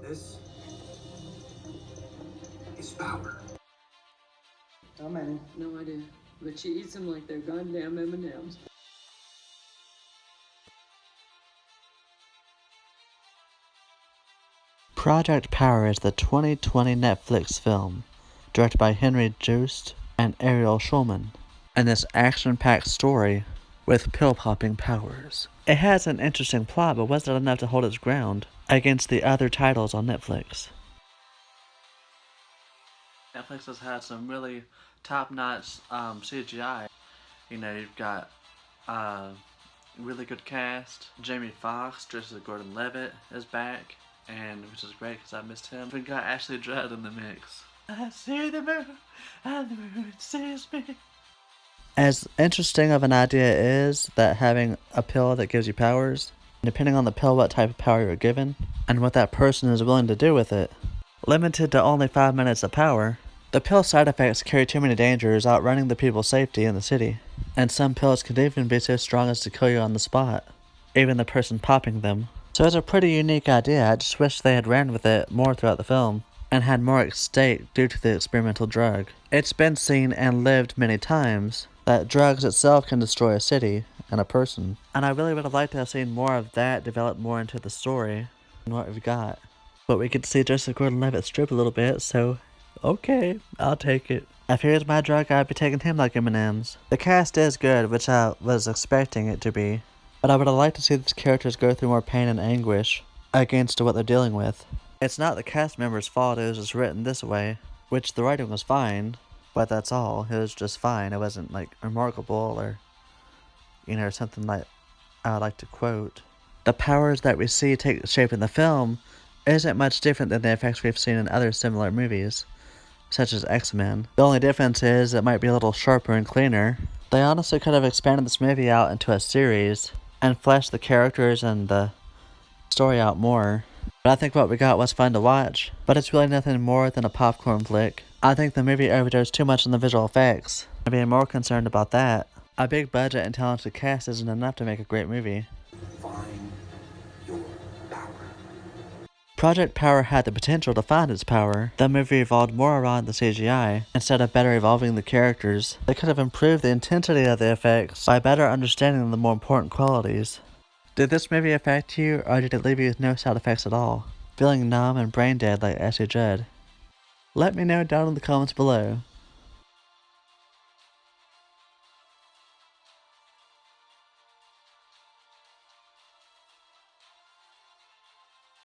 This is power. How many? No idea. But she eats them like they're goddamn M&Ms. Project Power is the 2020 Netflix film, directed by Henry Joost and Ariel Schulman, and this action-packed story with pill-popping powers. It has an interesting plot, but wasn't enough to hold its ground against the other titles on Netflix. Netflix has had some really top-notch CGI. You know, you've got really good cast. Jamie Foxx, Joseph Gordon Levitt is back, and which is great because I missed him. We got Ashley Judd in the mix. I see the moon, and the moon sees me. As interesting of an idea is that having a pill that gives you powers, depending on the pill what type of power you're given, and what that person is willing to do with it, limited to only 5 minutes of power, the pill side effects carry too many dangers, outrunning the people's safety in the city, and some pills could even be so strong as to kill you on the spot, even the person popping them. So it's a pretty unique idea. I just wish they had ran with it more throughout the film, and had more at stake due to the experimental drug. It's been seen and lived many times that drugs itself can destroy a city and a person, and I really would have liked to have seen more of that develop more into the story and what we've got. But we get to see Joseph Gordon-Levitt strip a little bit, so okay, I'll take it. If he was my drug, I'd be taking him like M&Ms. The cast is good, which I was expecting it to be, but I would have liked to see these characters go through more pain and anguish against what they're dealing with. It's not the cast members' fault, it was just written this way, which the writing was fine, but that's all. It was just fine. It wasn't like remarkable or, something like I would like to quote. The powers that we see take shape in the film isn't much different than the effects we've seen in other similar movies, such as X-Men. The only difference is it might be a little sharper and cleaner. They honestly could have expanded this movie out into a series and fleshed the characters and the story out more. But I think what we got was fun to watch, but it's really nothing more than a popcorn flick. I think the movie overdosed too much on the visual effects. I'm being more concerned about that. A big budget and talented cast isn't enough to make a great movie. Find your power. Project Power had the potential to find its power. The movie evolved more around the CGI, instead of better evolving the characters. They could have improved the intensity of the effects by better understanding the more important qualities. Did this movie affect you, or did it leave you with no side effects at all, feeling numb and brain dead like Ashley Judd? Let me know down in the comments below.